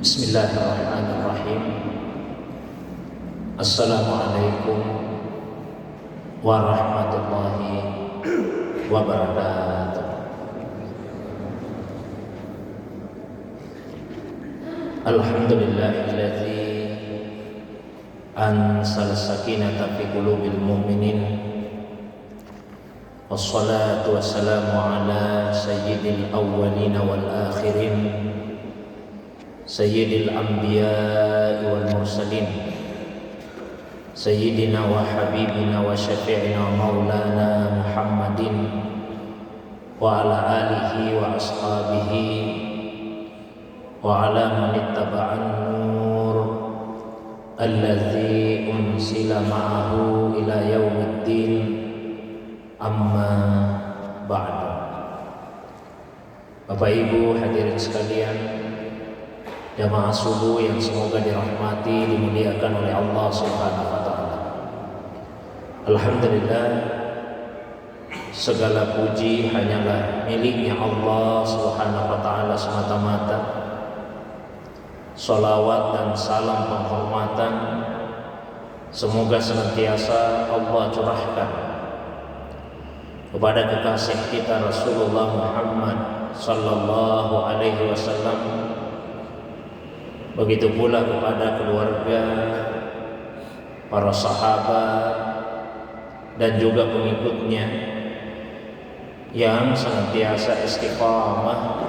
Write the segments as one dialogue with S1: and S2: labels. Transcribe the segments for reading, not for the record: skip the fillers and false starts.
S1: Bismillahirrahmanirrahim. Assalamualaikum warahmatullahi wabarakatuh. Alhamdulillahilladzi anzala sakinata fi qulubil mu'minin. Wassalatu wassalamu ala sayyidil awwalin wal akhirin, sayyidil anbiya'i wal mursalin, sayyidina wa habibina wa syafi'ina maulana Muhammadin wa ala alihi wa ashabihi wa ala man ittaba'an nur alladzi unsila ma'ahu ila yaumiddin, amma ba'du. Bapak Ibu hadirin sekalian, jamaah subuh yang semoga dirahmati, dimuliakan oleh Allah Subhanahu wa taala. Alhamdulillah, segala puji hanyalah miliknya Allah Subhanahu wa taala semata-mata. Salawat dan salam penghormatan semoga senantiasa Allah curahkan kepada kekasih kita Rasulullah Muhammad sallallahu alaihi wasallam, begitu pula kepada keluarga, para sahabat dan juga pengikutnya yang senantiasa istiqamah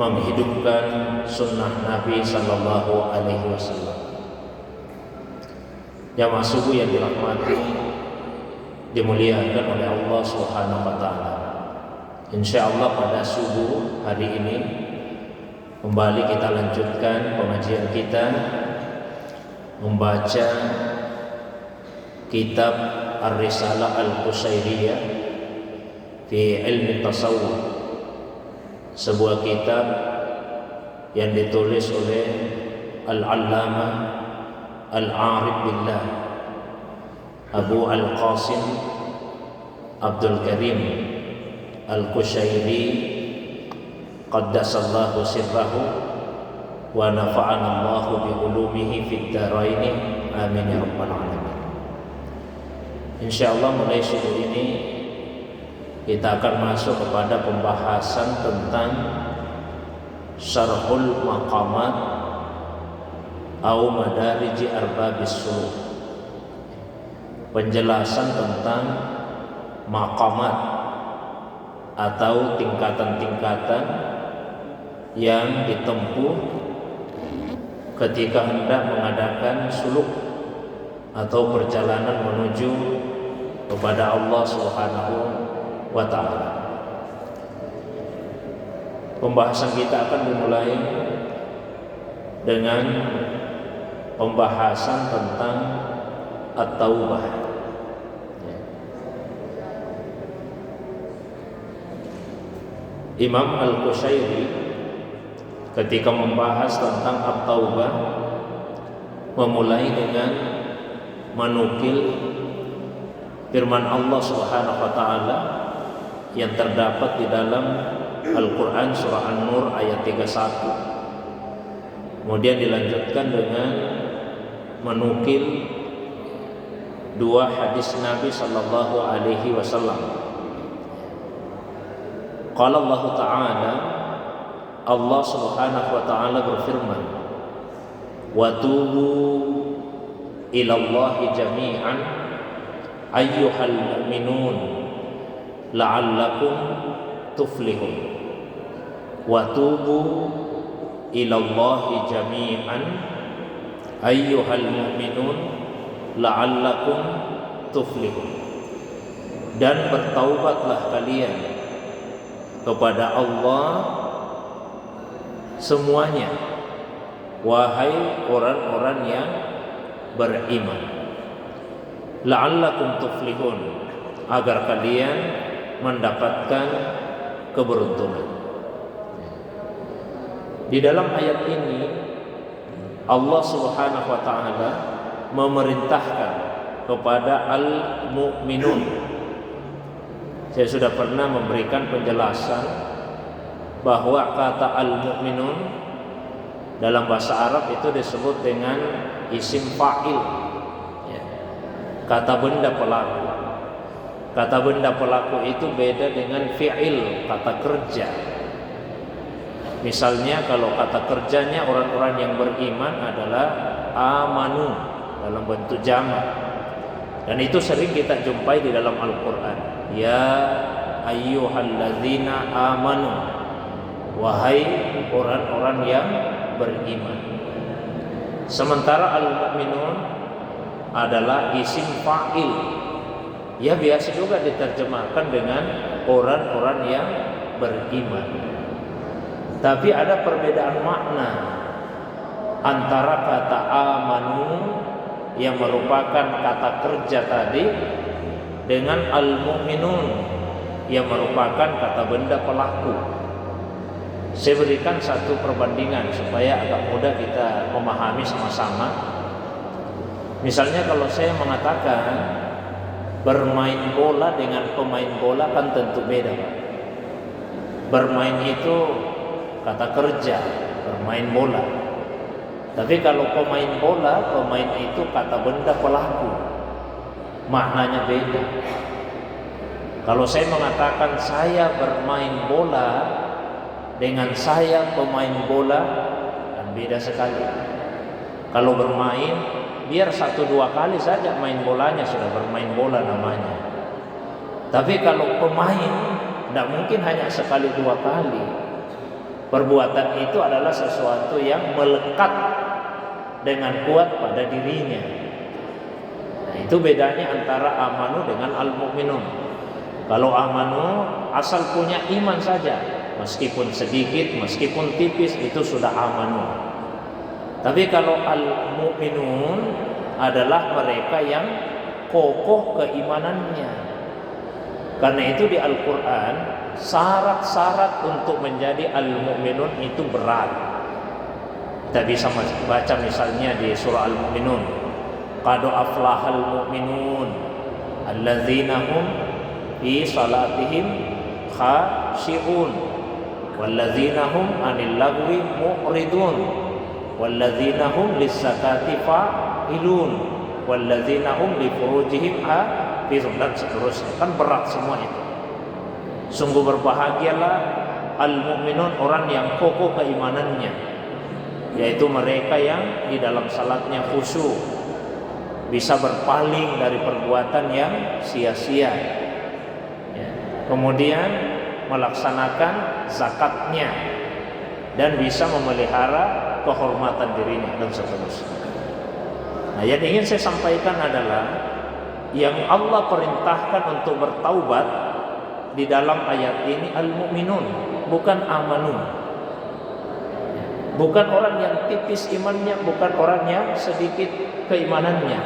S1: menghidupkan sunnah Nabi sallallahu alaihi wasallam. Jamaah subuh yang dirahmati, dimuliakan oleh Allah Subhanahu wa taala. Insyaallah pada subuh hari ini kembali kita lanjutkan pengajian kita membaca kitab Ar-Risalah Al-Qusairiyah fi Ilmi Tasawuf, sebuah kitab yang ditulis oleh Al-Allamah Al-Arif Billah Abu Al-Qasim Abdul Karim Al-Qusairi qaddasallahu sirrahu wa nafa'ana Allahu bi ulumihi fid dharain, amin ya rabbal alamin. Insyaallah mulai subuh ini kita akan masuk kepada pembahasan tentang syarhul maqamat atau madarij arbabis suluk, penjelasan tentang maqamat atau tingkatan-tingkatan yang ditempuh ketika hendak mengadakan suluk atau perjalanan menuju kepada Allah Subhanahu wa ta'ala. Pembahasan kita akan dimulai dengan pembahasan tentang at-taubah. Imam Al-Qusairi ketika membahas tentang at-taubah memulai dengan menukil firman Allah Subhanahu wa taala yang terdapat di dalam Al-Qur'an surah An-Nur ayat 31. Kemudian dilanjutkan dengan menukil dua hadis Nabi sallallahu alaihi wasallam. Qala Allah Ta'ala, Allah Subhanahu wa taala berfirman, "Wa tubu ila Allahi jami'an ayyuhal mu'minun la'allakum tuflihun." Wa tubu ila Allahi jami'an ayyuhal mu'minun la'allakum tuflihun. Dan bertaubatlah kalian kepada Allah semuanya, wahai orang-orang yang beriman. La'allakum tuflihun, agar kalian mendapatkan keberuntungan. Di dalam ayat ini Allah Subhanahu wa taala memerintahkan kepada al-mu'minun. Saya sudah pernah memberikan penjelasan bahwa kata al-mu'minun Dalam bahasa Arab itu disebut dengan isim fa'il, ya. Kata benda pelaku. Kata benda pelaku itu beda dengan fi'il, kata kerja. Misalnya kalau kata kerjanya orang-orang yang beriman adalah amanu dalam bentuk jamak, dan itu sering kita jumpai di dalam Al-Quran. Ya ayyuhalladzina amanu, wahai orang-orang yang beriman. Sementara al-mu'minun adalah isim fa'il, ya biasa juga diterjemahkan dengan orang-orang yang beriman. Tapi ada perbedaan makna antara kata amanu yang merupakan kata kerja tadi dengan al-mu'minun yang merupakan kata benda pelaku. Saya berikan satu perbandingan supaya agak mudah kita memahami sama-sama. Misalnya kalau saya mengatakan bermain bola dengan pemain bola kan tentu beda, Pak. Bermain itu kata kerja, bermain bola. Tapi kalau pemain bola, pemain itu kata benda pelaku, maknanya beda. Kalau saya mengatakan saya bermain bola dengan saya pemain bola, kan beda sekali. Kalau bermain, biar 1-2 kali saja main bolanya sudah bermain bola namanya. Tapi kalau pemain, tidak mungkin hanya 1-2 kali. Perbuatan itu adalah sesuatu yang melekat dengan kuat pada dirinya. Nah, itu bedanya antara amanu dengan al-mu'minun. Kalau amanu asal punya iman saja, meskipun sedikit, meskipun tipis, itu sudah amanu. Tapi kalau al-mu'minun adalah mereka yang kokoh keimanannya. Karena itu di Al-Quran syarat-syarat untuk menjadi al-mu'minun itu berat. Kita bisa baca misalnya di surah Al-Mu'minun, qad aflahal mu'minun alladzina hum fi salatihim khashi'un walladzina hum 'anil lagwi mu'ridun walladzina hum lis-zakati fa'ilun walladzina hum li furujihim hafizun, dan seterusnya. Kan berat semua itu. Sungguh berbahagialah al-mu'minun, orang yang kokoh keimanannya, yaitu mereka yang di dalam salatnya khusyuk, bisa berpaling dari perbuatan yang sia-sia, ya. Kemudian melaksanakan zakatnya dan bisa memelihara kehormatan dirinya dan seterusnya. Nah, yang ingin saya sampaikan adalah yang Allah perintahkan untuk bertaubat di dalam ayat ini al-mu'minun, bukan amanu. Bukan orang yang tipis imannya, bukan orang yang sedikit keimanannya.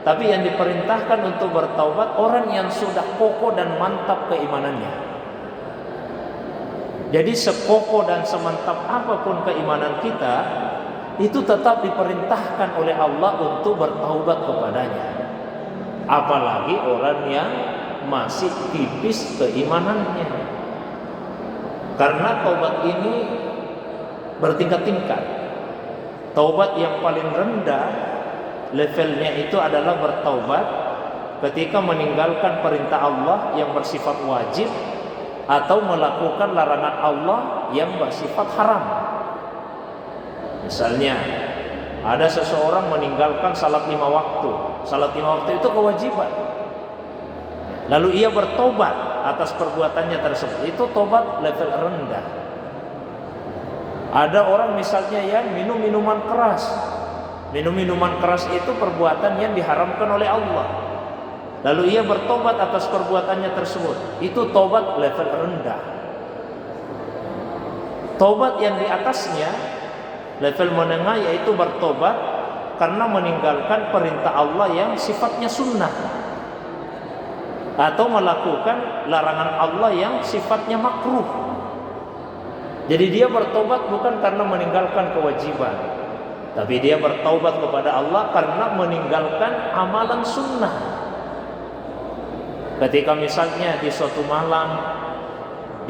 S1: Tapi yang diperintahkan untuk bertaubat orang yang sudah kokoh dan mantap keimanannya. Jadi sekokoh dan semantap apapun keimanan kita, itu tetap diperintahkan oleh Allah untuk bertaubat kepadanya. Apalagi orang yang masih tipis keimanannya. Karena taubat ini bertingkat-tingkat. Taubat yang paling rendah levelnya itu adalah bertaubat ketika meninggalkan perintah Allah yang bersifat wajib atau melakukan larangan Allah yang bersifat haram. Misalnya ada seseorang meninggalkan salat 5 waktu. Salat 5 waktu itu kewajiban. Lalu ia bertobat atas perbuatannya tersebut. Itu tobat level rendah. Ada orang misalnya yang minum minuman keras. Minum minuman keras itu perbuatan yang diharamkan oleh Allah. Lalu ia bertobat atas perbuatannya tersebut. Itu tobat level rendah. Tobat yang di atasnya, level menengah, yaitu bertobat karena meninggalkan perintah Allah yang sifatnya sunnah, atau melakukan larangan Allah yang sifatnya makruh. Jadi dia bertobat bukan karena meninggalkan kewajiban, tapi dia bertobat kepada Allah karena meninggalkan amalan sunnah. Ketika misalnya di suatu malam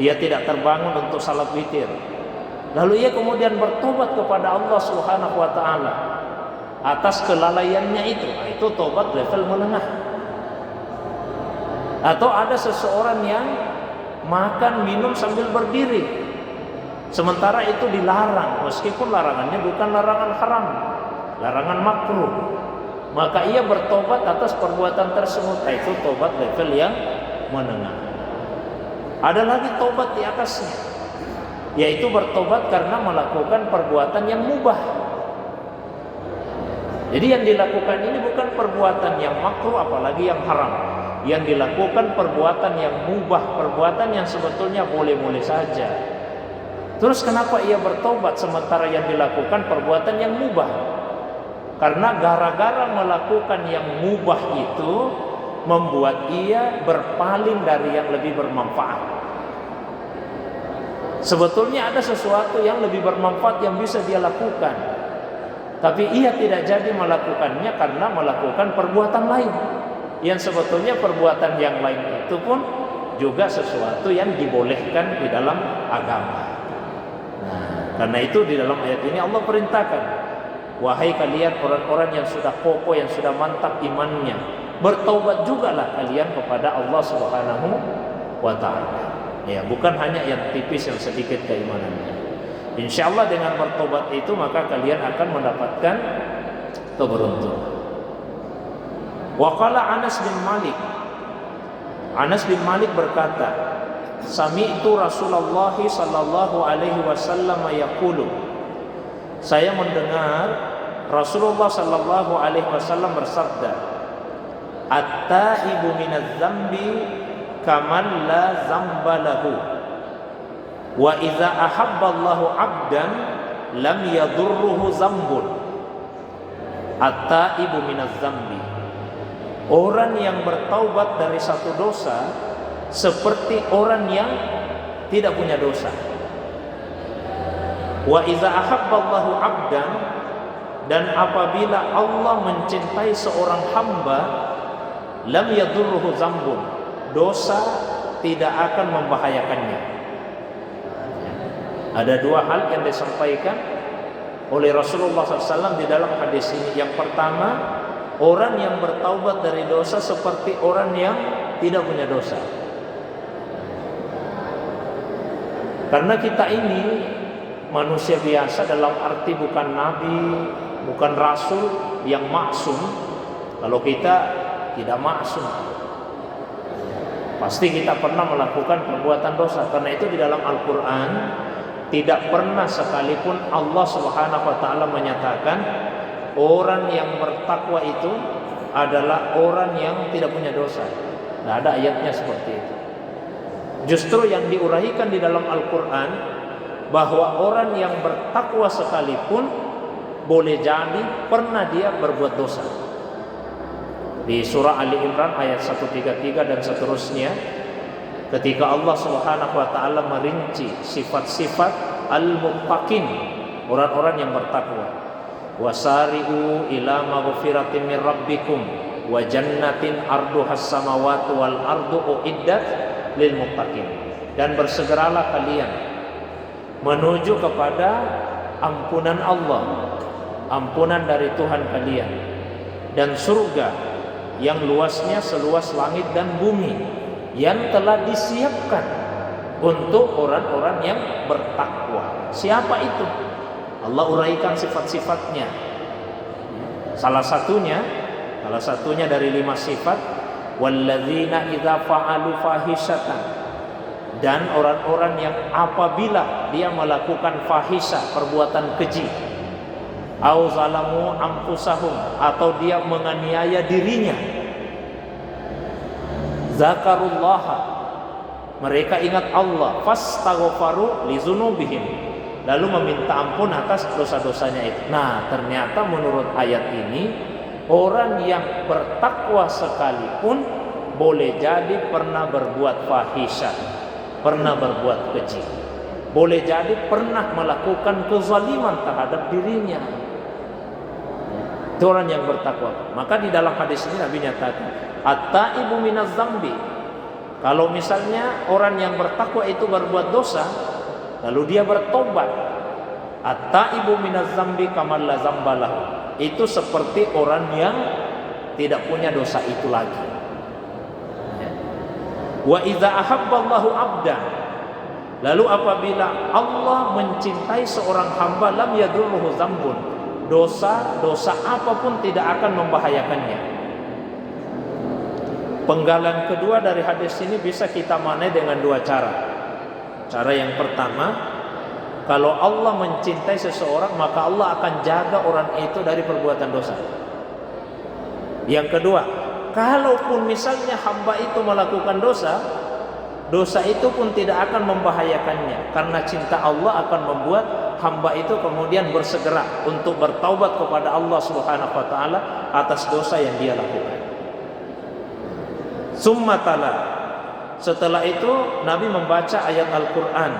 S1: dia tidak terbangun untuk salat witir, Lalu ia kemudian bertobat kepada Allah Subhanahu wa taala atas kelalaiannya itu. Nah, itu tobat level menengah. Atau ada seseorang yang makan minum sambil berdiri, sementara itu dilarang, meskipun larangannya bukan larangan haram, larangan makruh, maka ia bertobat atas perbuatan tersebut. Nah, itu tobat level yang menengah. Ada lagi tobat di atasnya, yaitu bertobat karena melakukan perbuatan yang mubah. Jadi yang dilakukan ini bukan perbuatan yang makruh apalagi yang haram. Yang dilakukan perbuatan yang mubah, perbuatan yang sebetulnya boleh-boleh saja. Terus kenapa ia bertobat sementara yang dilakukan perbuatan yang mubah? Karena gara-gara melakukan yang mubah itu membuat ia berpaling dari yang lebih bermanfaat. Sebetulnya ada sesuatu yang lebih bermanfaat yang bisa dia lakukan, tapi ia tidak jadi melakukannya karena melakukan perbuatan lain, yang sebetulnya perbuatan yang lain itu pun juga sesuatu yang dibolehkan di dalam agama. Nah, karena itu di dalam ayat ini Allah perintahkan, wahai kalian orang-orang yang sudah kokoh, yang sudah mantap imannya, bertaubat jugalah kalian kepada Allah Subhanahu wa ta'ala. Ya, bukan hanya yang tipis, yang sedikit keimanannya. Insya Allah dengan bertobat itu maka kalian akan mendapatkan keberuntungan. Waqala Anas bin Malik. Anas bin Malik berkata, sami'tu Rasulullah sallallahu alaihi wasallam yaqulu. Saya mendengar Rasulullah sallallahu alaihi wasallam bersabda, at-taibu minadz dzambi kaman la dzamba lahu. Wa idza ahabballahu 'abdan lam yadurruhu dzambun. At-taibu minadz dzambi. Orang yang bertaubat dari satu dosa seperti orang yang tidak punya dosa. Wa idza ahabballahu 'abdan, dan apabila Allah mencintai seorang hamba, lam yadurruhu dzambun, dosa tidak akan membahayakannya. Ada dua hal yang disampaikan oleh Rasulullah SAW di dalam hadis ini. Yang pertama, orang yang bertaubat dari dosa seperti orang yang tidak punya dosa. Karena kita ini manusia biasa, dalam arti bukan nabi, bukan rasul yang maksum. Kalau kita tidak maksum, pasti kita pernah melakukan perbuatan dosa. Karena itu di dalam Al-Quran tidak pernah sekalipun Allah Subhanahu wa ta'ala menyatakan orang yang bertakwa itu adalah orang yang tidak punya dosa. Tidak ada ayatnya seperti itu. Justru yang diuraikan di dalam Al-Quran bahwa orang yang bertakwa sekalipun boleh jadi pernah dia berbuat dosa. Di surah Ali Imran ayat 133 dan seterusnya, ketika Allah Subhanahu wa ta'ala merinci sifat-sifat al-muttaqin, orang-orang yang bertakwa, wasari'u ila maghfiratin min rabbikum wa jannatin arduhas samawati wal ardu uiddat lil muttaqin, dan bersegeralah kalian menuju kepada ampunan Allah, ampunan dari Tuhan kalian, dan surga yang luasnya seluas langit dan bumi, yang telah disiapkan untuk orang-orang yang bertakwa. Siapa itu? Allah uraikan sifat-sifatnya. Salah satunya dari 5 sifat, walladzina idza fa'alu fahisyatan, dan orang-orang yang apabila dia melakukan fahisyah, perbuatan keji, au zalamu anfusahum, atau dia menganiaya dirinya, zakarullaha, mereka ingat Allah, fastaghfaru lizunubihim, lalu meminta ampun atas dosa-dosanya itu. Nah, ternyata menurut ayat ini, orang yang bertakwa sekalipun boleh jadi pernah berbuat fahisyah, pernah berbuat keji, boleh jadi pernah melakukan kezaliman terhadap dirinya. Itu orang yang bertakwa. Maka di dalam hadis ini Nabi nyatakan, at-taibu minaz zambi. Kalau misalnya orang yang bertakwa itu berbuat dosa, lalu dia bertobat, At-taibu minaz zambi kamal la zambalahu. Itu seperti orang yang tidak punya dosa itu lagi. Wa idza ahabballahu 'abdan, lalu apabila Allah mencintai seorang hamba, lam yadurruhu dzambun, dosa apapun tidak akan membahayakannya. Penggalan kedua dari hadis ini bisa kita maknai dengan dua cara. Cara yang pertama, kalau Allah mencintai seseorang, maka Allah akan jaga orang itu dari perbuatan dosa. Yang kedua, kalaupun misalnya hamba itu melakukan dosa, dosa itu pun tidak akan membahayakannya, karena cinta Allah akan membuat hamba itu kemudian bersegera untuk bertaubat kepada Allah Subhanahu wa taala atas dosa yang dia lakukan. Summa tala, setelah itu Nabi membaca ayat Al-Qur'an.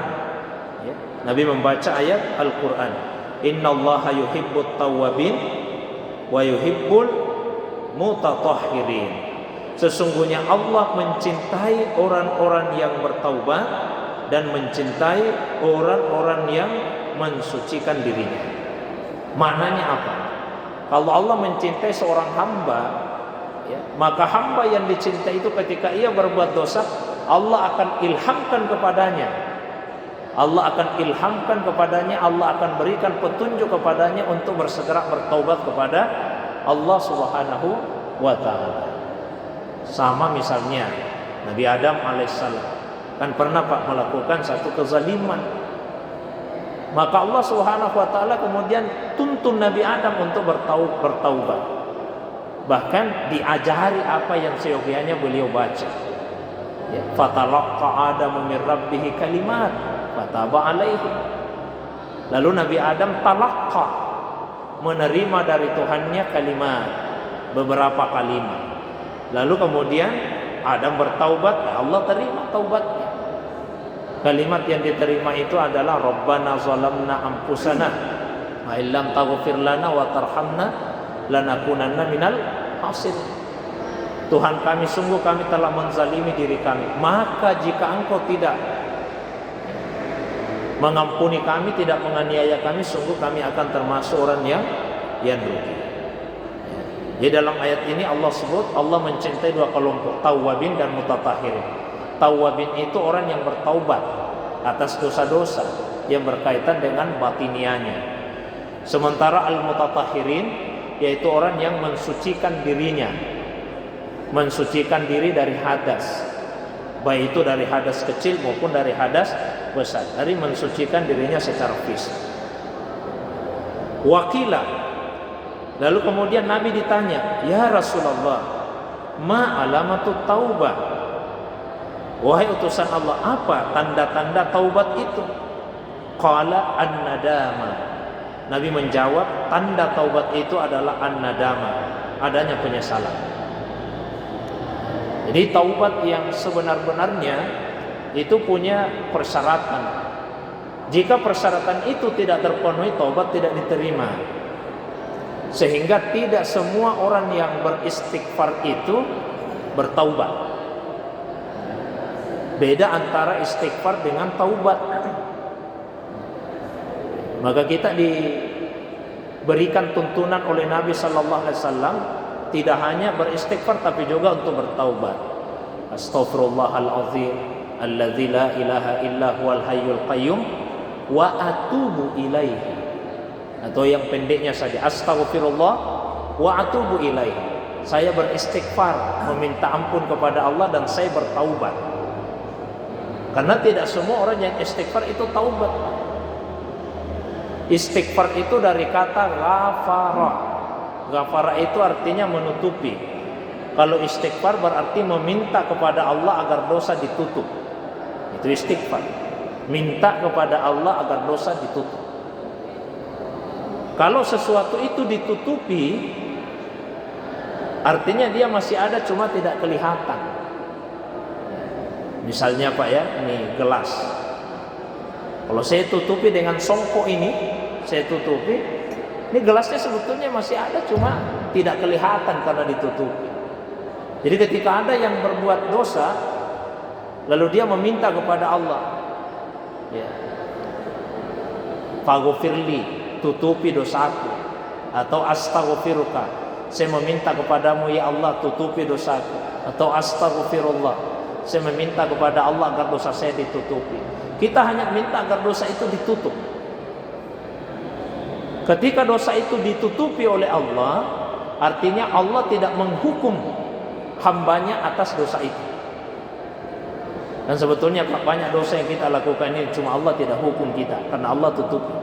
S1: Ya, Nabi membaca ayat Al-Qur'an. Innallaha yuhibbut tawwabin wa yuhibbul mutatahhirin. Sesungguhnya Allah mencintai orang-orang yang bertaubat dan mencintai orang-orang yang mensucikan dirinya. Maknanya apa? Kalau Allah mencintai seorang hamba, ya, maka hamba yang dicintai itu ketika ia berbuat dosa, Allah akan ilhamkan kepadanya. Allah akan ilhamkan kepadanya, Allah akan berikan petunjuk kepadanya untuk bersegera bertaubat kepada Allah Subhanahu wa taala. Sama misalnya Nabi Adam alaihissalam kan pernah melakukan satu kezaliman. Maka Allah Subhanahu wa taala kemudian tuntun Nabi Adam untuk bertaubat. Bahkan diajari apa yang seyogianya beliau baca. Ya, fatalaqqa Adamu min rabbih kalimat fataba alaihi. Lalu Nabi Adam talaqqa, menerima dari Tuhannya kalimat, beberapa kalimat. Lalu kemudian Adam bertaubat, Allah terima taubatnya. Kalimat yang diterima itu adalah Rabbana zalamna anfusana wa illam taghfir lana wa tarhamna lanakunanna minal khasirin. Tuhan kami, sungguh kami telah menzalimi diri kami, maka jika Engkau tidak mengampuni kami, tidak menganiaya kami, sungguh kami akan termasuk orang yang rugi. Jadi dalam ayat ini Allah sebut Allah mencintai dua kelompok, tawwabin dan mutatahhirin. Tawwabin itu orang yang bertaubat atas dosa-dosa yang berkaitan dengan batinianya. Sementara al-mutatahhirin yaitu orang yang mensucikan dirinya, mensucikan diri dari hadas, baik itu dari hadas kecil maupun dari hadas besar, dari mensucikan dirinya secara fisik. Wakila, lalu kemudian Nabi ditanya, ya Rasulullah, ma alamatut taubah? Wahai utusan Allah, apa tanda-tanda taubat itu? Qala an-nadama. Nabi menjawab, tanda taubat itu adalah an-nadama, adanya penyesalan. Jadi taubat yang sebenar-benarnya itu punya persyaratan. Jika persyaratan itu tidak terpenuhi, taubat tidak diterima. Sehingga tidak semua orang yang beristighfar itu bertaubat. Beda antara istighfar dengan taubat. Maka kita diberikan tuntunan oleh Nabi sallallahu alaihi wasallam tidak hanya beristighfar tapi juga untuk bertaubat. Astaghfirullahal azim alladzi la ilaha illa huwal hayyul qayyum wa atubu ilaihi. Atau yang pendeknya saja, astaghfirullah wa atubu ilaihi. Saya beristighfar, meminta ampun kepada Allah, dan saya bertaubat. Karena tidak semua orang yang istighfar itu taubat. Istighfar itu dari kata ghafara. Ghafara itu artinya menutupi. Kalau istighfar berarti meminta kepada Allah agar dosa ditutup. Itu istighfar. Minta kepada Allah agar dosa ditutup. Kalau sesuatu itu ditutupi, artinya dia masih ada cuma tidak kelihatan. Misalnya Pak ya, ini gelas. Kalau saya tutupi dengan songkok ini, saya tutupi, ini gelasnya sebetulnya masih ada cuma tidak kelihatan karena ditutupi. Jadi ketika ada yang berbuat dosa, lalu dia meminta kepada Allah, ya, faghfirli, tutupi dosaku. Atau astaghfiruka, saya meminta kepadamu ya Allah tutupi dosaku. Atau astaghfirullah, saya meminta kepada Allah agar dosa saya ditutupi. Kita hanya minta agar dosa itu ditutup. Ketika dosa itu ditutupi oleh Allah, artinya Allah tidak menghukum hambanya atas dosa itu. Dan sebetulnya banyak dosa yang kita lakukan ini cuma Allah tidak hukum kita, karena Allah tutupi.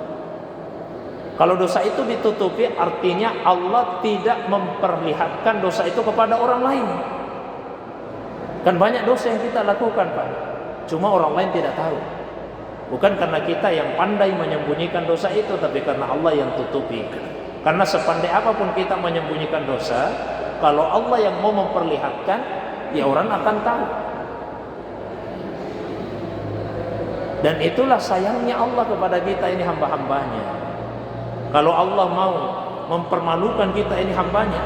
S1: Kalau dosa itu ditutupi, artinya Allah tidak memperlihatkan dosa itu kepada orang lain. Kan banyak dosa yang kita lakukan, Pak, cuma orang lain tidak tahu. Bukan karena kita yang pandai menyembunyikan dosa itu, tapi karena Allah yang tutupi. Karena sepandai apapun kita menyembunyikan dosa, kalau Allah yang mau memperlihatkan, ya orang akan tahu. Dan itulah sayangnya Allah kepada kita ini hamba-hambanya. Kalau Allah mau mempermalukan kita ini hambanya,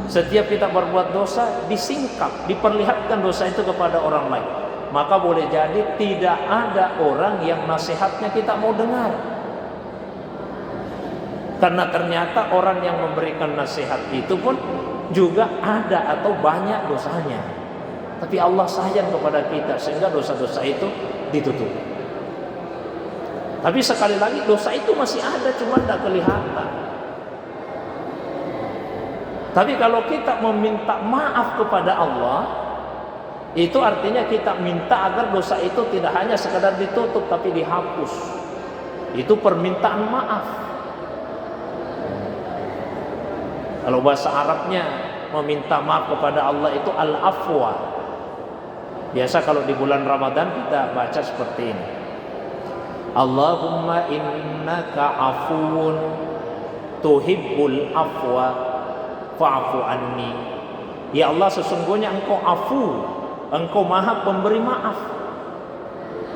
S1: setiap kita berbuat dosa disingkap, diperlihatkan dosa itu kepada orang lain, maka boleh jadi tidak ada orang yang nasihatnya kita mau dengar. Karena ternyata orang yang memberikan nasihat itu pun juga ada atau banyak dosanya. Tapi Allah sayang kepada kita sehingga dosa-dosa itu ditutup. Tapi sekali lagi dosa itu masih ada, cuma tidak kelihatan. Tapi kalau kita meminta maaf kepada Allah, itu artinya kita minta agar dosa itu tidak hanya sekedar ditutup, tapi dihapus. Itu permintaan maaf. Kalau bahasa Arabnya meminta maaf kepada Allah itu al-afwa. Biasa kalau di bulan Ramadan kita baca seperti ini. Allahumma innaka afuun tuhibbul afwa fa'fu anni. Ya Allah, sesungguhnya engkau afu, engkau maha pemberi maaf.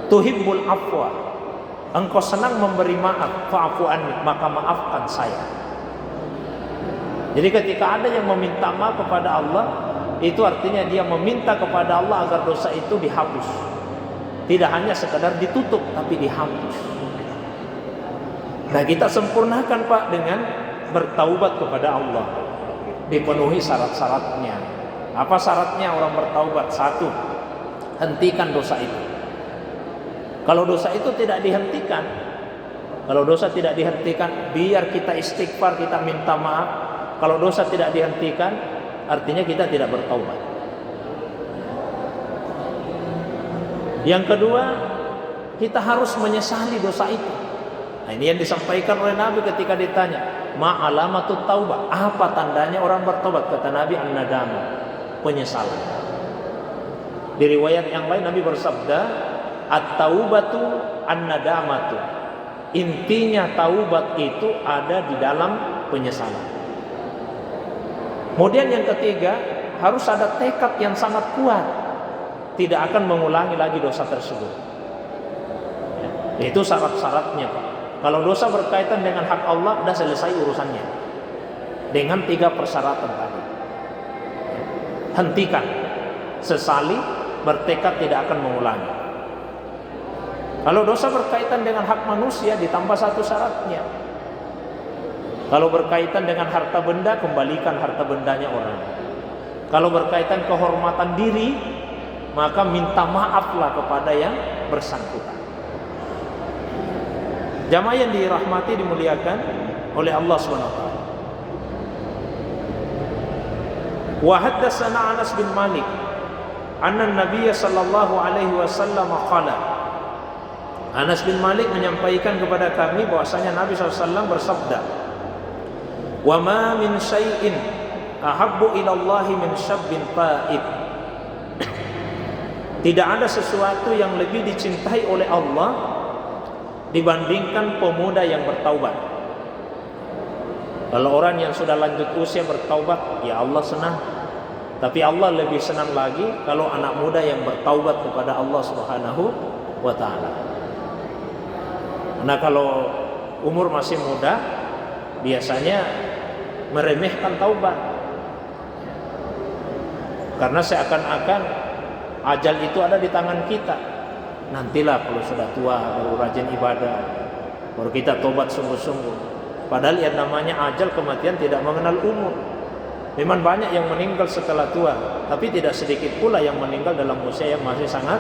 S1: Tuhibbul afwa, engkau senang memberi maaf. Fa'fu anni, maka maafkan saya. Jadi ketika ada yang meminta maaf kepada Allah, itu artinya dia meminta kepada Allah agar dosa itu dihapus. Tidak hanya sekadar ditutup, tapi dihapus. Nah, kita sempurnakan, Pak, dengan bertaubat kepada Allah. Dipenuhi syarat-syaratnya. Apa syaratnya orang bertaubat? 1, hentikan dosa itu. Kalau dosa itu tidak dihentikan, biar kita istighfar, kita minta maaf. Kalau dosa tidak dihentikan, artinya kita tidak bertaubat. Yang kedua, kita harus menyesali dosa itu. Nah, ini yang disampaikan oleh Nabi ketika ditanya, ma'alamatut taubah, apa tandanya orang bertobat? Kata Nabi, an-nadama, penyesalan. Di riwayat yang lain Nabi bersabda, at-taubatu an-nadamatu. Intinya taubat itu ada di dalam penyesalan. Kemudian yang ketiga, harus ada tekad yang sangat kuat, tidak akan mengulangi lagi dosa tersebut. Itu syarat-syaratnya, Pak. Kalau dosa berkaitan dengan hak Allah, sudah selesai urusannya dengan 3 persyaratan tadi. Hentikan, sesali, bertekad tidak akan mengulangi. Kalau dosa berkaitan dengan hak manusia, ditambah 1 syaratnya. Kalau berkaitan dengan harta benda, kembalikan harta bendanya orang. Kalau berkaitan kehormatan diri, maka minta maaflah kepada yang bersangkutan. Jamaah yang dirahmati, dimuliakan oleh Allah SWT. Wa haddatsana Anas bin Malik anna Nabiy sallallahu alaihi wasallam qala. Anas bin Malik menyampaikan kepada kami bahwasanya Nabi SAW bersabda, "Wa ma min syai'in ahabbu ila Allah min syabbin fa'id." Tidak ada sesuatu yang lebih dicintai oleh Allah dibandingkan pemuda yang bertaubat. Kalau orang yang sudah lanjut usia bertaubat, ya Allah senang. Tapi Allah lebih senang lagi kalau anak muda yang bertaubat kepada Allah Subhanahu wa ta'ala. Nah, kalau umur masih muda, biasanya meremehkan taubat. Karena seakan-akan ajal itu ada di tangan kita. Nantilah kalau sudah tua baru rajin ibadah. baru kita tobat sungguh-sungguh. Padahal yang namanya ajal, kematian tidak mengenal umur. Memang banyak yang meninggal setelah tua, tapi tidak sedikit pula yang meninggal dalam usia yang masih sangat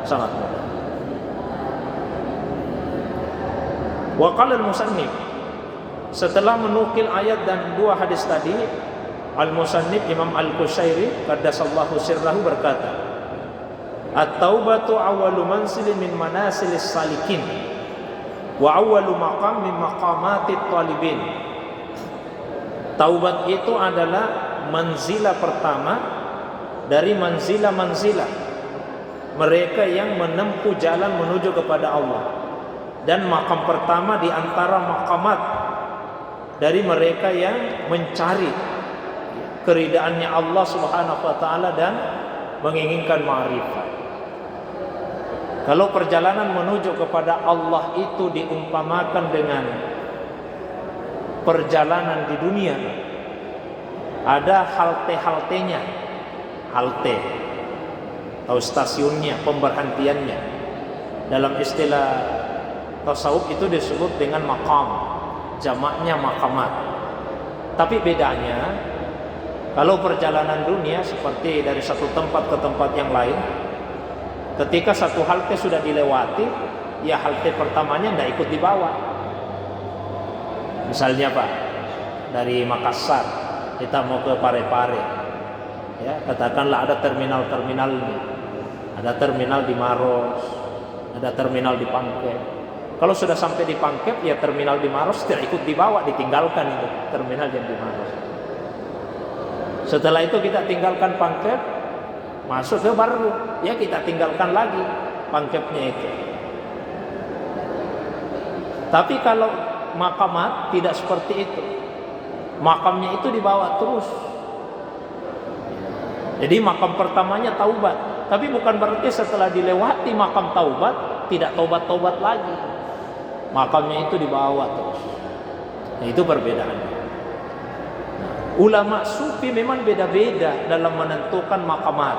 S1: muda. Wa qala al-musannif, setelah menukil ayat dan dua hadis tadi, al-musannif Imam Al-Qushairi qaddasallahu sirrahu berkata, at-taubatu awwalu mansilin min manasilis salikin wa awwalu maqam min maqamatit talibin. Taubat itu adalah manzilah pertama dari manzilah-manzilah mereka yang menempuh jalan menuju kepada Allah, dan makam pertama di antara maqamat dari mereka yang mencari keridaannya Allah Subhanahu wa taala dan menginginkan ma'rifat. Kalau perjalanan menuju kepada Allah itu diumpamakan dengan perjalanan di dunia, ada halte-haltenya, halte atau stasiunnya, pemberhentiannya. Dalam istilah tasawuf itu disebut dengan maqam, jamaknya maqamat. Tapi bedanya, kalau perjalanan dunia seperti dari satu tempat ke tempat yang lain, ketika satu halte sudah dilewati, ya halte pertamanya tidak ikut dibawa. Misalnya Pak, dari Makassar kita mau ke Parepare, ya katakanlah ada terminal-terminalnya, ada terminal di Maros, ada terminal di Pangkep. Kalau sudah sampai di Pangkep, ya terminal di Maros tidak ikut dibawa, ditinggalkan itu terminal yang di Maros. Setelah itu kita tinggalkan Pangkep, masuk ke baru, ya kita tinggalkan lagi Pangkepnya itu. Tapi kalau maqamat tidak seperti itu. Makamnya itu dibawa terus. Jadi makam pertamanya taubat, tapi bukan berarti setelah dilewati makam taubat tidak taubat-taubat lagi. Makamnya itu dibawa terus. Nah, itu perbedaannya. Ulama sufi memang beda-beda dalam menentukan maqamat,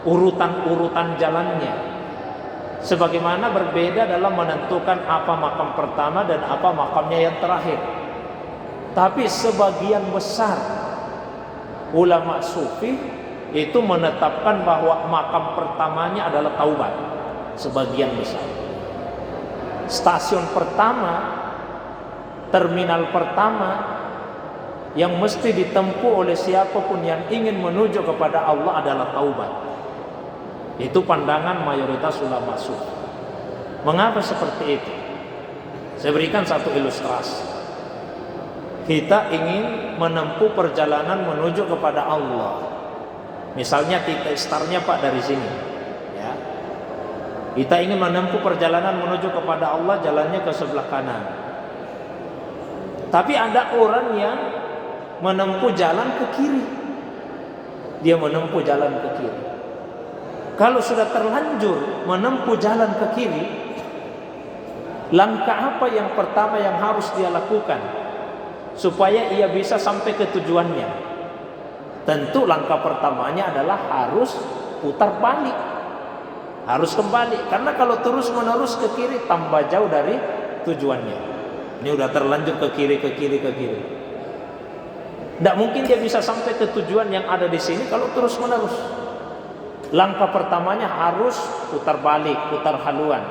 S1: urutan-urutan jalannya. Sebagaimana berbeda dalam menentukan apa makam pertama dan apa makamnya yang terakhir. Tapi sebagian besar ulama sufi itu menetapkan bahwa makam pertamanya adalah taubat. Sebagian besar. Stasiun pertama, terminal pertama yang mesti ditempuh oleh siapapun yang ingin menuju kepada Allah adalah taubat. Itu pandangan mayoritas ulama sufi. Mengapa seperti itu? Saya berikan satu ilustrasi. Kita ingin menempuh perjalanan menuju kepada Allah. Misalnya titik startnya Pak dari sini, ya. Kita ingin menempuh perjalanan menuju kepada Allah, jalannya ke sebelah kanan. Tapi ada orang yang menempuh jalan ke kiri. Dia menempuh jalan ke kiri. Kalau sudah terlanjur menempuh jalan ke kiri, langkah apa yang pertama yang harus dia lakukan supaya ia bisa sampai ke tujuannya? Tentu langkah pertamanya adalah harus putar balik, harus kembali. Karena kalau terus menerus ke kiri tambah jauh dari tujuannya. Ini udah terlanjur ke kiri. Tidak mungkin dia bisa sampai ke tujuan yang ada di sini kalau terus menerus. Langkah pertamanya harus putar balik, putar haluan,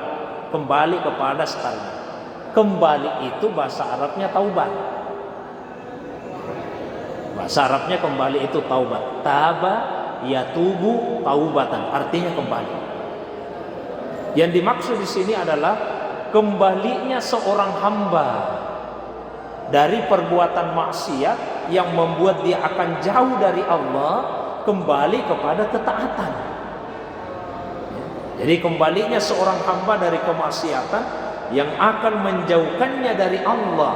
S1: kembali kepada startnya. Kembali itu bahasa Arabnya taubat. Bahasa Arabnya kembali itu taubat. Taba yatubu taubatan, artinya kembali. Yang dimaksud di sini adalah kembalinya seorang hamba dari perbuatan maksiat yang membuat dia akan jauh dari Allah, kembali kepada ketaatan. Jadi kembalinya seorang hamba dari kemaksiatan yang akan menjauhkannya dari Allah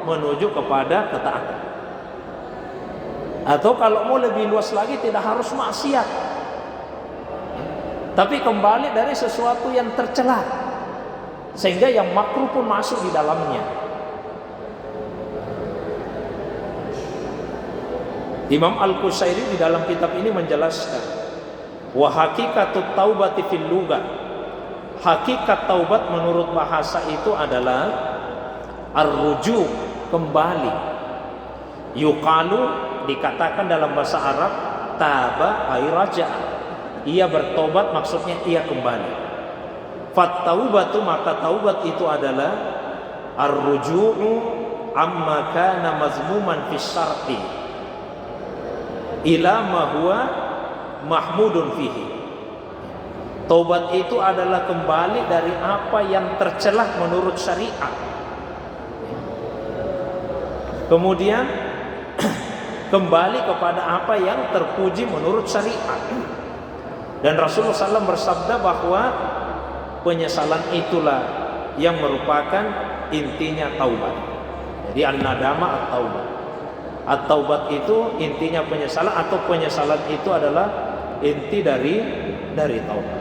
S1: menuju kepada ketaatan. Atau kalau mau lebih luas lagi, tidak harus maksiat, tapi kembali dari sesuatu yang tercela sehingga yang makruh pun masuk di dalamnya. Imam Al-Qushairi di dalam kitab ini menjelaskan, wa hakikatut taubati fil lugah, Hakikat taubat menurut bahasa itu adalah ar-ruju, kembali. Yuqalu, dikatakan dalam bahasa Arab, taba ay raja'a. Ia bertobat, maksudnya ia kembali. Fattaubatu, maka taubat itu adalah ar-ruju'u amma kana mazmuman fi syarti ila ma huwa mahmudun fihi. Taubat itu adalah kembali dari apa yang tercelah menurut syariat. Kemudian kembali kepada apa yang terpuji menurut syariat. Dan Rasulullah SAW bersabda bahwa penyesalan itulah yang merupakan intinya taubat. Jadi an-nadama at-taubat. At-taubat itu intinya penyesalan, atau penyesalan itu adalah inti dari taubat.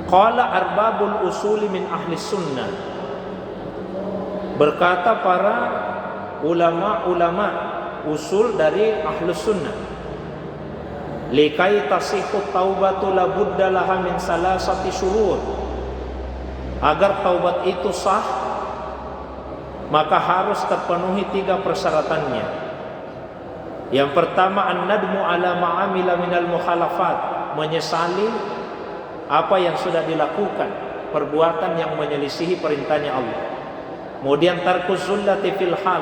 S1: Qala arbabul usuli min ahli sunnah, berkata para ulama-ulama usul dari ahli sunnah, likai tasihhu taubatu la budda laha min salasati syurut. Agar taubat itu sah, maka harus terpenuhi 3 persyaratannya. Yang pertama, an-nadmu ala ma'amila minal mukhalafat, menyesali apa yang sudah dilakukan, perbuatan yang menyelisihi perintahnya Allah. Kemudian tarkus zullati fil hal,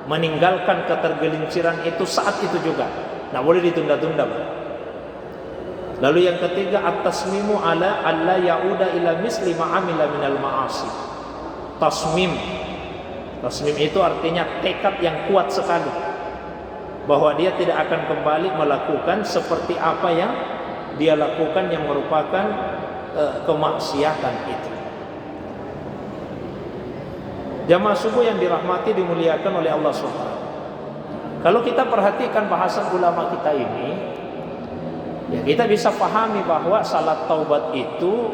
S1: meninggalkan ketergelinciran itu saat itu juga, nggak boleh ditunda-tunda. Lalu yang ketiga, at-tasmimu ala alla yauda ila misli ma'amila minal ma'asi. Tasmim itu artinya tekad yang kuat sekali bahwa dia tidak akan kembali melakukan seperti apa yang dia lakukan yang merupakan kemaksiatan itu. Jamaah subuh yang dirahmati, dimuliakan oleh Allah SWT. Kalau kita perhatikan bahasan ulama kita ini, ya kita bisa pahami bahwa salat taubat itu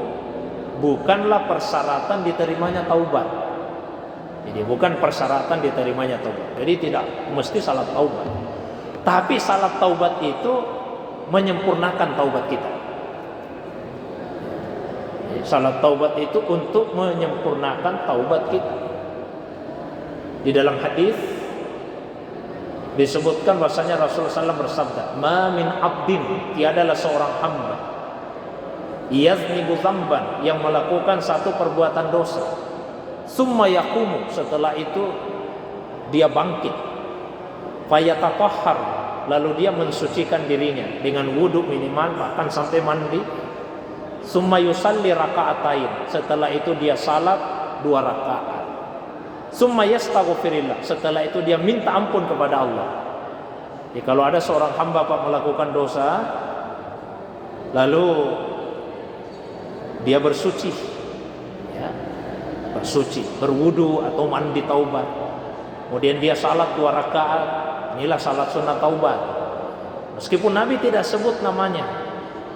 S1: bukanlah persyaratan diterimanya taubat. Jadi bukan persyaratan diterimanya taubat. Jadi tidak mesti salat taubat. Tapi salat taubat itu menyempurnakan taubat kita. Salat taubat itu untuk menyempurnakan taubat kita. Di dalam hadis disebutkan bahwasanya Rasulullah SAW bersabda, "Ma min abdin, tiadalah seorang hamba, yaznibu dzamban, yang melakukan satu perbuatan dosa, summa yaqumu, setelah itu dia bangkit, fayatatahhar, lalu dia mensucikan dirinya dengan wudu minimal, bahkan sampai mandi, summa yusalli raka'atain, setelah itu dia salat 2 rakaat, summa yastaghfirillah, setelah itu dia minta ampun kepada Allah." Jadi kalau ada seorang hamba Pak melakukan dosa, lalu dia bersuci, ya, berwudu atau mandi taubat, kemudian dia salat 2 rakaat, inilah salat sunnah taubat. Meskipun Nabi tidak sebut namanya,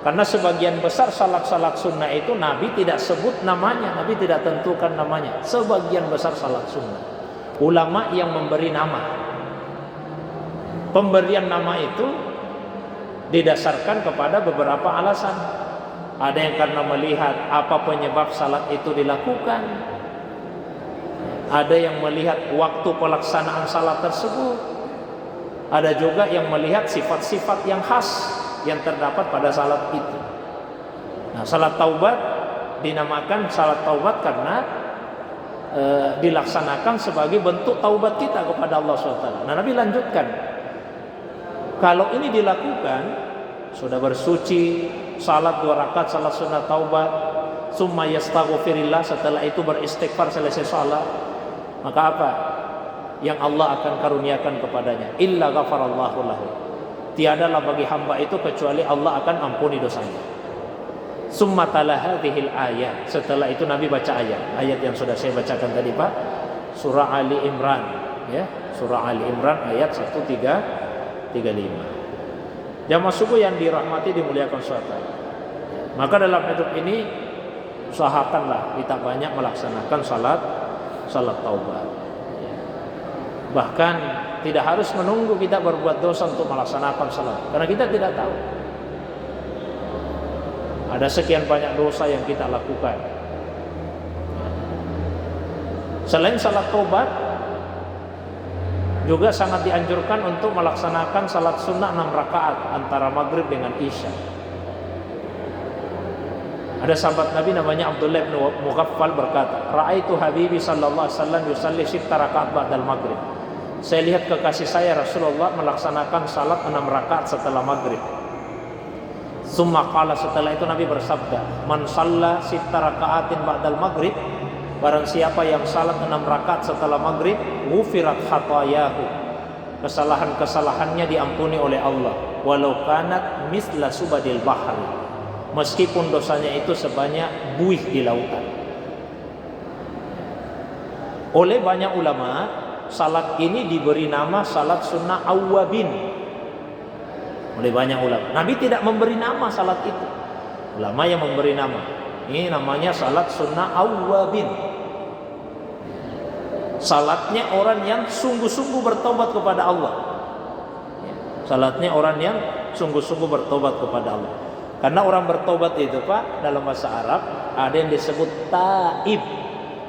S1: karena sebagian besar salat-salat sunnah itu Nabi tidak sebut namanya, Nabi tidak tentukan namanya. Sebagian besar salat sunnah, ulama yang memberi nama. Pemberian nama itu didasarkan kepada beberapa alasan. Ada yang karena melihat apa penyebab salat itu dilakukan, ada yang melihat waktu pelaksanaan salat tersebut, ada juga yang melihat sifat-sifat yang khas yang terdapat pada salat itu. Nah, salat taubat dinamakan salat taubat karena dilaksanakan sebagai bentuk taubat kita kepada Allah SWT. Nah, Nabi lanjutkan, kalau ini dilakukan, sudah bersuci, salat 2 rakaat, salat sunnah taubat, summa yastaghfirillah, setelah itu beristighfar selesai salat, maka apa yang Allah akan karuniakan kepadanya? Illa ghafarallahu lahu, tiadalah bagi hamba itu kecuali Allah akan ampuni dosanya. Summa tala hadhil ayat, setelah itu Nabi baca ayat yang sudah saya bacakan tadi Pak, surah Ali Imran, ya, surah Ali Imran ayat 135. Jamaah subuh yang dirahmati, dimuliakan SWT. Maka dalam hidup ini usahakanlah kita banyak melaksanakan salat taubat. Bahkan tidak harus menunggu kita berbuat dosa untuk melaksanakan salat, karena kita tidak tahu. Ada sekian banyak dosa yang kita lakukan. Selain salat taubat, juga sangat dianjurkan untuk melaksanakan salat sunnah 6 rakaat antara maghrib dengan isya. Ada sahabat Nabi namanya Abdullah bin Mughaffal berkata, "Ra'aitu Habibi sallallahu alaihi wasallam yusalli 6 rakaat ba'dal maghrib." Saya lihat kekasih saya Rasulullah melaksanakan salat 6 rakaat setelah maghrib. Summa qala, setelah itu Nabi bersabda, "Man shalla 6 rakaatin ba'dal maghrib," barang siapa yang salat 6 rakaat setelah maghrib, ghufirat khatayahu, kesalahan-kesalahannya diampuni oleh Allah, walau kanat misla subadil bahri, meskipun dosanya itu sebanyak buih di lautan. Oleh banyak ulama, salat ini diberi nama salat sunnah awwabin. Oleh banyak ulama, Nabi tidak memberi nama salat itu, ulama yang memberi nama. Ini namanya salat sunnah awwabin. Salatnya orang yang sungguh-sungguh bertobat kepada Allah. Salatnya orang yang sungguh-sungguh bertobat kepada Allah. Karena orang bertobat itu, Pak, dalam bahasa Arab ada yang disebut taib.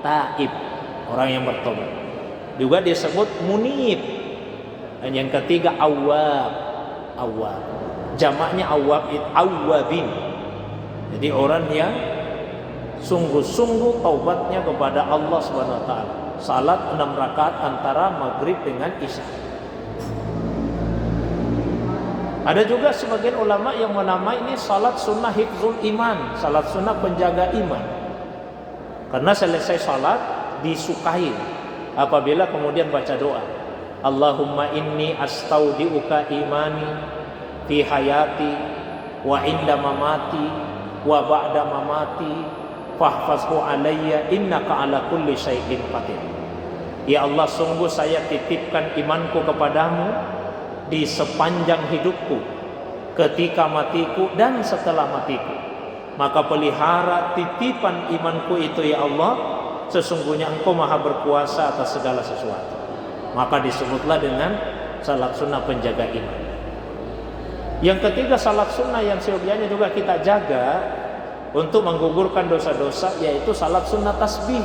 S1: Taib, orang yang bertobat. Juga disebut munib. Dan yang ketiga awwab. Awwab. Jamaknya awwab, awwabin. Jadi orang yang sungguh-sungguh taubatnya kepada Allah Subhanahu wa taala. Salat 6 rakaat antara maghrib dengan isya. Ada juga sebagian ulama yang menamai ini salat sunnah hifzul iman, salat sunnah penjaga iman. Karena selesai salat disukai apabila kemudian baca doa, Allahumma inni astaudiuka imani fi hayati wa inda mamati wa ba'da mamati fahfazhu alayya innaka ala kulli syai'in qadir. Ya Allah, sungguh saya titipkan imanku kepadamu di sepanjang hidupku, ketika matiku dan setelah matiku. Maka pelihara titipan imanku itu ya Allah, sesungguhnya Engkau maha berkuasa atas segala sesuatu. Maka disebutlah dengan salat sunnah penjaga iman. Yang ketiga, salat sunnah yang seyogianya juga kita jaga untuk menggugurkan dosa-dosa, yaitu salat sunnah tasbih.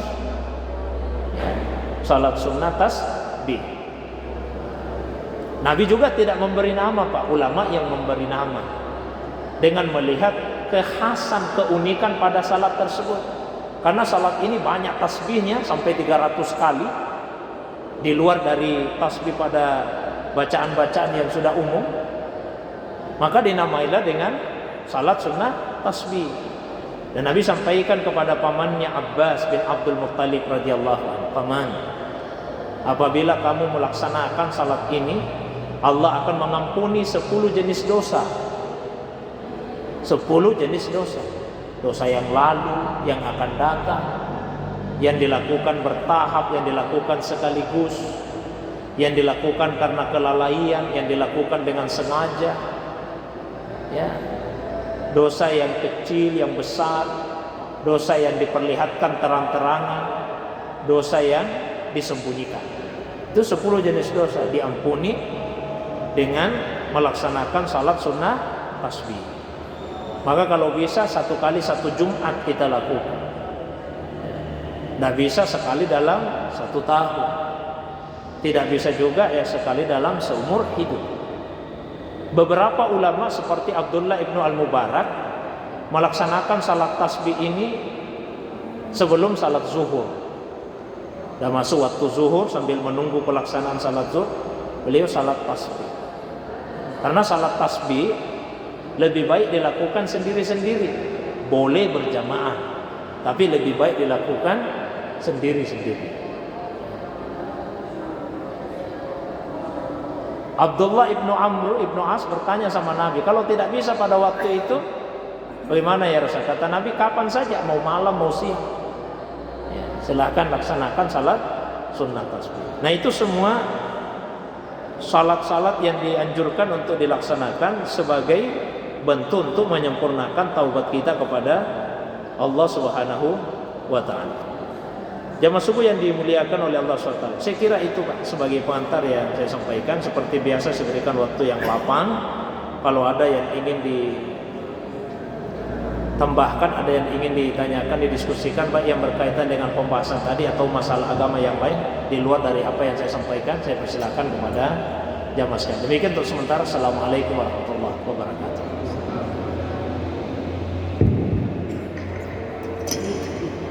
S1: Salat sunnah tasbih. Nabi juga tidak memberi nama, Pak. Ulama yang memberi nama dengan melihat kekhasan, keunikan pada salat tersebut. Karena salat ini banyak tasbihnya sampai 300 kali, di luar dari tasbih pada bacaan-bacaan yang sudah umum. Maka dinamailah dengan salat sunnah tasbih. Dan Nabi sampaikan kepada pamannya Abbas bin Abdul Muttalib radhiyallahu anhu, "Paman, apabila kamu melaksanakan salat ini, Allah akan mengampuni 10 jenis dosa. 10 jenis dosa. Dosa yang lalu, yang akan datang, yang dilakukan bertahap, yang dilakukan sekaligus, yang dilakukan karena kelalaian, yang dilakukan dengan sengaja. Ya. Dosa yang kecil, yang besar, dosa yang diperlihatkan terang-terangan, dosa yang disembunyikan. Itu 10 jenis dosa diampuni dengan melaksanakan salat sunnah tasbih. Maka kalau bisa 1 kali 1 Jumat kita lakukan. Tidak bisa sekali dalam 1 tahun. Tidak bisa juga ya sekali dalam seumur hidup. Beberapa ulama seperti Abdullah ibnu Al-Mubarak melaksanakan salat tasbih ini sebelum salat zuhur. Dah masuk waktu zuhur, sambil menunggu pelaksanaan salat zuhur, beliau salat tasbih. Karena salat tasbih lebih baik dilakukan sendiri-sendiri. Boleh berjamaah, tapi lebih baik dilakukan sendiri-sendiri. Abdullah ibnu Amr ibnu As bertanya sama Nabi, kalau tidak bisa pada waktu itu, bagaimana ya Rasul? Kata Nabi, kapan saja, mau malam mau siang, ya, silakan laksanakan salat sunnah tasbih. Nah itu semua salat-salat yang dianjurkan untuk dilaksanakan sebagai bentuk untuk menyempurnakan taubat kita kepada Allah Subhanahu wa ta'ala. Jamaah subuh yang dimuliakan oleh Allah SWT, saya kira itu Pak sebagai pengantar yang saya sampaikan. Seperti biasa saya berikan waktu yang lapang. Kalau ada yang ingin tambahkan, ada yang ingin ditanyakan, didiskusikan baik yang berkaitan dengan pembahasan tadi atau masalah agama yang lain di luar dari apa yang saya sampaikan, saya persilakan kepada jamaah sekalian. Demikian untuk sementara. Assalamualaikum warahmatullahi wabarakatuh.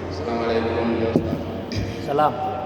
S2: Assalamualaikum.
S1: Salam.